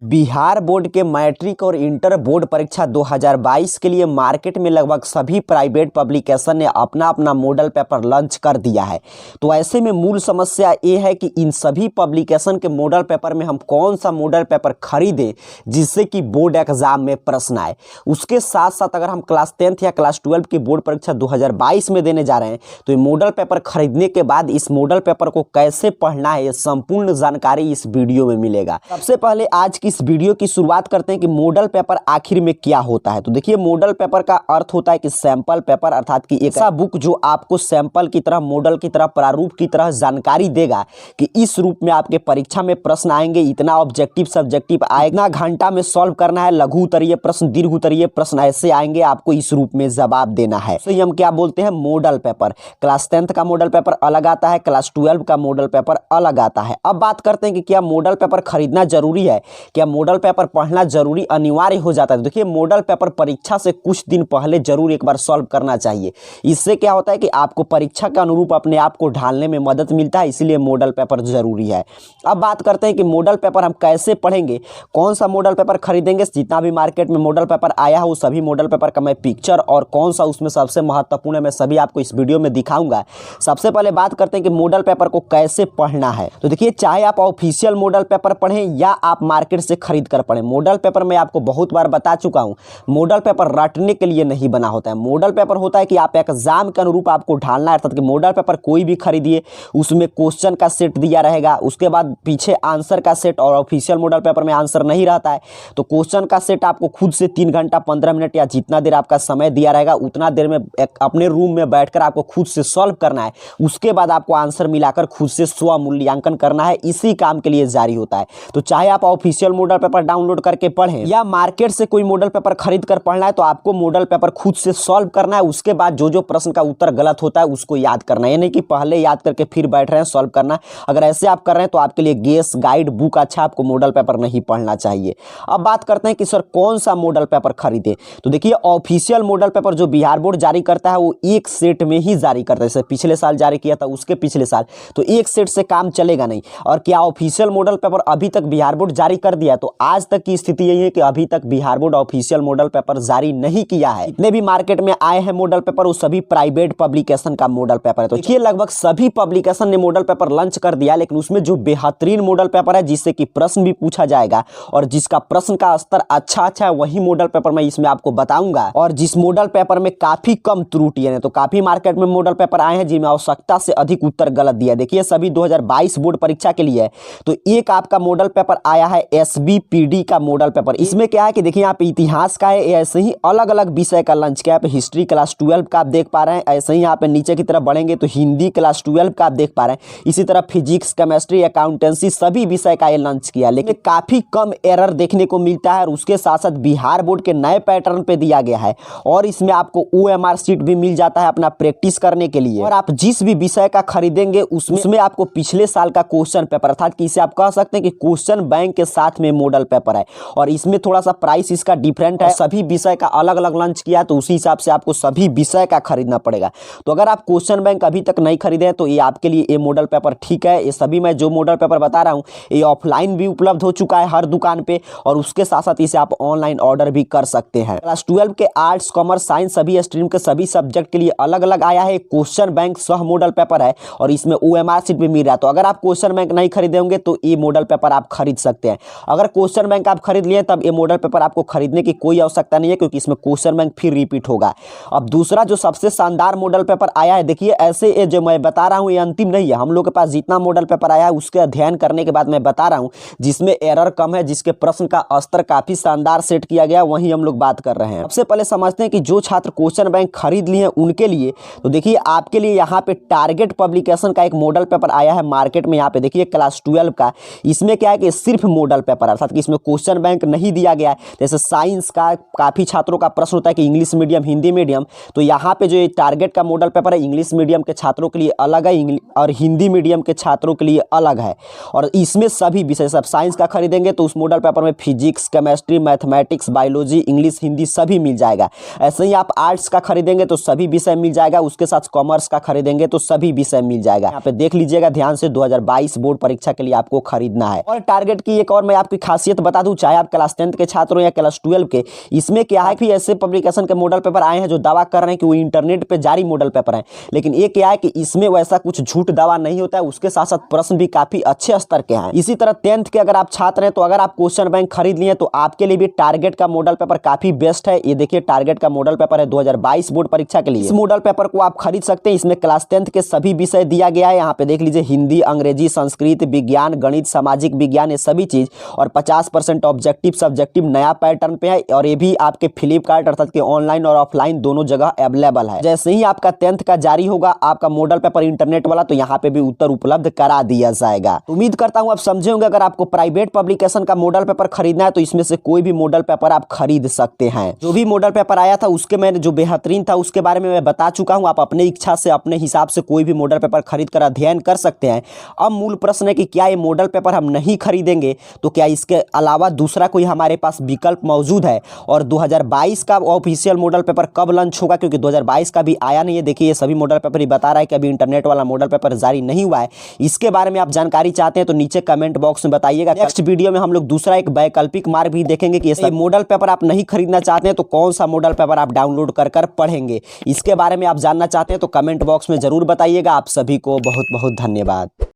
Bihar board के matric और inter board परीक्षा 2022 के लिए मार्केट में लगभग सभी प्राइवेट पब्लिकेशन ने अपना अपना मॉडल पेपर लॉन्च कर दिया है। तो ऐसे में मूल समस्या ये है कि इन सभी पब्लिकेशन के मॉडल पेपर में हम कौन सा मॉडल पेपर खरीदें जिससे कि बोर्ड एग्जाम में प्रश्न आए। उसके साथ साथ अगर हम क्लास 10th या क्लास 12 की बोर्ड परीक्षा 2022 में देने जा रहे हैं तो ये मॉडल पेपर खरीदने के बाद इस मॉडल पेपर को कैसे पढ़ना है, ये संपूर्ण जानकारी इस वीडियो में मिलेगा। सबसे पहले आज इस वीडियो की शुरुआत करते हैं कि मॉडल पेपर आखिर में क्या होता है। तो देखिए, मॉडल पेपर का अर्थ होता है कि सैंपल पेपर, अर्थात कि एक ऐसा बुक जो आपको सैंपल की तरह, मॉडल की तरह, प्रारूप की तरह जानकारी देगा कि इस रूप में आपके परीक्षा में प्रश्न आएंगे, इतना ऑब्जेक्टिव सब्जेक्टिव आएगा, इतना घंटा में सॉल्व करना है, लघु उत्तरीय प्रश्न, दीर्घ उत्तरीय प्रश्न ऐसे आएंगे, आपको इस रूप में जवाब देना है। तो हम क्या बोलते हैं, मॉडल पेपर। क्लास 10th का मॉडल पेपर अलग आता है, क्लास 12 का मॉडल पेपर अलग आता है। अब बात करते हैं कि क्या मॉडल पेपर खरीदना जरूरी है, क्या मॉडल पेपर पढ़ना जरूरी अनिवार्य हो जाता है। देखिए, मॉडल पेपर परीक्षा से कुछ दिन पहले जरूर एक बार सॉल्व करना चाहिए। इससे क्या होता है कि आपको परीक्षा के अनुरूप अपने आप को ढालने में मदद मिलता है, इसीलिए मॉडल पेपर जरूरी है। अब बात करते हैं कि मॉडल पेपर हम कैसे पढ़ेंगे, कौन सा मॉडल पेपर खरीदेंगे। जितना भी मार्केट में मॉडल पेपर आया है वो सभी मॉडल पेपर का मैं पिक्चर और कौन सा उसमें सबसे महत्वपूर्ण है मैं सभी आपको इस वीडियो में दिखाऊंगा। सबसे पहले बात करते हैं कि मॉडल पेपर को कैसे पढ़ना है। तो देखिए, चाहे आप ऑफिशियल मॉडल पेपर पढ़ें या आप मार्केट से खरीद कर पढ़ें, मॉडल पेपर मैं आपको बहुत बार बता चुका हूं, मॉडल पेपर रटने के लिए नहीं बना होता है। मॉडल पेपर होता है कि आप एग्जाम के अनुरूप आपको ढालना है। अर्थात कि मॉडल पेपर कोई भी खरीदिए, उसमें क्वेश्चन का सेट दिया रहेगा, उसके बाद पीछे आंसर का सेट, और ऑफिशियल मॉडल पेपर में आंसर नहीं रहता है तो क्वेश्चन का सेट आपको खुद से 3 घंटा 15 मिनट या जितना देर आपका समय दिया रहेगा उतना देर में अपने रूम में बैठकर आपको खुद से सॉल्व करना है। उसके बाद आपको आंसर मिलाकर खुद से स्व मूल्यांकन करना है। इसी काम के लिए जारी होता है। तो चाहे आप ऑफिशियल मॉडल पेपर डाउनलोड करके पढ़ें या मार्केट से कोई मॉडल पेपर खरीद कर पढ़ना है, तो आपको मॉडल पेपर खुद से सॉल्व करना है। उसके बाद जो जो प्रश्न का उत्तर गलत होता है उसको याद करना है, यानी कि पहले याद करके फिर बैठ रहे हैं सॉल्व करना। अगर ऐसे आप कर रहे हैं तो आपके लिए गेस गाइड बुक अच्छा, आपको मॉडल पेपर नहीं पढ़ना चाहिए। अब बात करते हैं कि सर कौन सा मॉडल पेपर खरीदे। तो देखिए, ऑफिशियल मॉडल पेपर जो बिहार बोर्ड जारी करता है वो एक सेट में ही जारी करता है। जैसे पिछले साल जारी किया था, उसके पिछले साल, तो एक सेट से काम चलेगा नहीं। और क्या ऑफिशियल मॉडल पेपर अभी तक बिहार बोर्ड जारी कर दिया, तो आज तक की स्थिति यही है कि अभी तक Bihar board official model paper जारी नहीं किया है। इतने भी मार्केट में आए हैं मॉडल पेपर वो सभी प्राइवेट पब्लिकेशन का मॉडल पेपर है। तो देखिए, लगभग सभी पब्लिकेशन ने मॉडल पेपर लॉन्च कर दिया, लेकिन उसमें जो बेहतरीन मॉडल पेपर है जिससे कि प्रश्न भी पूछा जाएगा और जिसका प्रश्न का स्तर अच्छा है वही मॉडल पेपर मैं इसमें आपको बताऊंगा। और जिस मॉडल पेपर में काफी कम त्रुटि है, तो काफी मार्केट में मॉडल पेपर आए हैं जिनमें आवश्यकता से अधिक उत्तर गलत दिया। देखिए, सभी 2022 बोर्ड परीक्षा के लिए है। तो एक आपका मॉडल पेपर आया है SBPD का मॉडल पेपर। इसमें क्या है कि देखिए, यहाँ पे इतिहास का है, ऐसे ही अलग अलग विषय का लंच किया है। हिस्ट्री क्लास 12 का आप देख पा रहे हैं, ऐसे ही यहाँ पे नीचे की तरफ बढ़ेंगे तो हिंदी क्लास 12 का आप देख पा रहे हैं। इसी तरह फिजिक्स, केमिस्ट्री, अकाउंटेंसी सभी विषय का ये लंच किया, लेकिन काफी कम एरर देखने को मिलता है। और उसके साथ साथ बिहार बोर्ड के नए पैटर्न पे दिया गया है और इसमें आपको OMR शीट भी मिल जाता है अपना प्रैक्टिस करने के लिए। और आप जिस भी विषय का खरीदेंगे उसमें आपको पिछले साल का क्वेश्चन पेपर, अर्थात कि इसे आप कह सकते हैं कि क्वेश्चन बैंक के साथ में मॉडल पेपर है। और इसमें थोड़ा सा प्राइस इसका डिफरेंट है, सभी विषय का अलग अलग लॉन्च किया, तो उसी हिसाब से आपको सभी विषय का खरीदना पड़ेगा। तो अगर आप क्वेश्चन बैंक अभी तक नहीं खरीदे तो ये आपके लिए ये मॉडल पेपर ठीक है। ये सभी मैं जो मॉडल पेपर बता रहा हूँ ये ऑफलाइन भी उपलब्ध हो चुका है हर दुकान पे, और उसके साथ साथ इसे आप ऑनलाइन ऑर्डर भी कर सकते हैं। क्लास 12 के आर्ट्स, कॉमर्स, साइंस सभी स्ट्रीम के सभी सब्जेक्ट के लिए अलग अलग आया है। क्वेश्चन बैंक सह मॉडल पेपर है और इसमें OMR शीट भी मिल रहा है। तो अगर आप क्वेश्चन बैंक नहीं खरीदे होंगे तो ये मॉडल पेपर आप खरीद सकते हैं। अगर क्वेश्चन बैंक आप खरीद लिए तब ये मॉडल पेपर आपको खरीदने की कोई आवश्यकता नहीं है, क्योंकि इसमें क्वेश्चन बैंक फिर रिपीट होगा। अब दूसरा जो सबसे शानदार मॉडल पेपर आया है, देखिए ऐसे ये जो मैं बता रहा हूँ ये अंतिम नहीं है। हम लोग के पास जितना मॉडल पेपर आया है उसके अध्ययन करने के बाद मैं बता रहा हूँ, जिसमें एरर कम है, जिसके प्रश्न का स्तर काफी शानदार सेट किया गया, वही हम लोग बात कर रहे हैं। सबसे पहले समझते हैं कि जो छात्र क्वेश्चन बैंक खरीद लिए हैं उनके लिए, तो देखिए आपके लिए यहाँ पे टारगेट पब्लिकेशन का एक मॉडल पेपर आया है मार्केट में। यहाँ पे देखिए क्लास 12 का, इसमें क्या है कि सिर्फ मॉडल पेपर, अर्थात कि इसमें क्वेश्चन बैंक नहीं दिया गया है। जैसे साइंस का काफी छात्रों का प्रश्न होता है कि इंग्लिश मीडियम, हिंदी मीडियम, तो यहाँ पे जो ये टारगेट का मॉडल पेपर है इंग्लिश मीडियम के छात्रों के लिए अलग है और हिंदी मीडियम के छात्रों के लिए अलग है। और इसमें सभी विषय, सब साइंस का खरीदेंगे तो उस मॉडल पेपर में physics, chemistry, mathematics, biology, English, Hindi सभी मिल जाएगा। ऐसे ही आप आर्ट्स का खरीदेंगे तो सभी विषय मिल जाएगा, उसके साथ कॉमर्स का खरीदेंगे तो सभी विषय मिल जाएगा। यहाँ पे देख लीजिएगा ध्यान से, 2022 बोर्ड परीक्षा के लिए आपको खरीदना है। और टारगेट की एक और मैं आपकी खासियत बता दूं, चाहे आप क्लास 10th के छात्र हो या क्लास 12 के, इसमें क्या है कि ऐसे पब्लिकेशन के मॉडल पेपर आए हैं जो दावा कर रहे हैं कि वो इंटरनेट पे जारी मॉडल पेपर हैं, लेकिन ये क्या है कि इसमें वैसा कुछ झूठ दावा नहीं होता है। उसके साथ साथ प्रश्न भी काफी अच्छे स्तर के हैं। इसी तरह 10th के अगर आप छात्र हैं तो अगर आप क्वेश्चन बैंक खरीद लिए तो आपके लिए भी टारगेट का मॉडल पेपर काफी बेस्ट है। ये देखिए टारगेट का मॉडल पेपर है 2022 बोर्ड परीक्षा के लिए। इस मॉडल पेपर को आप खरीद सकते हैं। इसमें क्लास 10th के सभी विषय दिया गया है। यहाँ पे देख लीजिए हिंदी, अंग्रेजी, संस्कृत, विज्ञान, गणित, सामाजिक विज्ञान, ये सभी चीज, और 50% ऑब्जेक्टिव सब्जेक्टिव नया पैटर्न पे है। और ये भी आपके फ्लिपकार्ट अर्थात कि ऑनलाइन और ऑफलाइन दोनों जगह अवेलेबल है। जैसे ही आपका 10th का जारी होगा आपका मॉडल पेपर इंटरनेट वाला, तो यहाँ पे भी उत्तर उपलब्ध करा दिया जाएगा। उम्मीद करता हूं आप समझे होंगे। अगर आपको प्राइवेट पब्लिकेशन का मॉडल पेपर खरीदना है तो इसमें से कोई भी मॉडल पेपर आप खरीद सकते हैं। जो भी मॉडल पेपर आया था उसके मैंने जो बेहतरीन था उसके बारे में मैं बता चुका हूं। आप अपने इच्छा से अपने हिसाब से कोई भी मॉडल पेपर खरीद कर अध्ययन कर सकते हैं। अब मूल प्रश्न है कि क्या ये मॉडल पेपर हम नहीं खरीदेंगे तो क्या इसके अलावा दूसरा कोई हमारे पास विकल्प मौजूद है। और 2022 का ऑफिशियल मॉडल पेपर कब लॉन्च होगा, क्योंकि 2022 का भी आया नहीं है। देखिए ये सभी मॉडल पेपर ही बता रहा है कि अभी इंटरनेट वाला मॉडल पेपर जारी नहीं हुआ है। इसके बारे में आप जानकारी चाहते हैं तो नीचे कमेंट बॉक्स में बताइएगा। नेक्स्ट वीडियो में हम लोग दूसरा एक वैकल्पिक मार्ग भी देखेंगे कि ये मॉडल पेपर आप नहीं खरीदना चाहते हैं तो कौन सा मॉडल पेपर आप डाउनलोड कर पढ़ेंगे। इसके बारे में आप जानना चाहते हैं तो कमेंट बॉक्स में जरूर बताइएगा। आप सभी को बहुत बहुत धन्यवाद।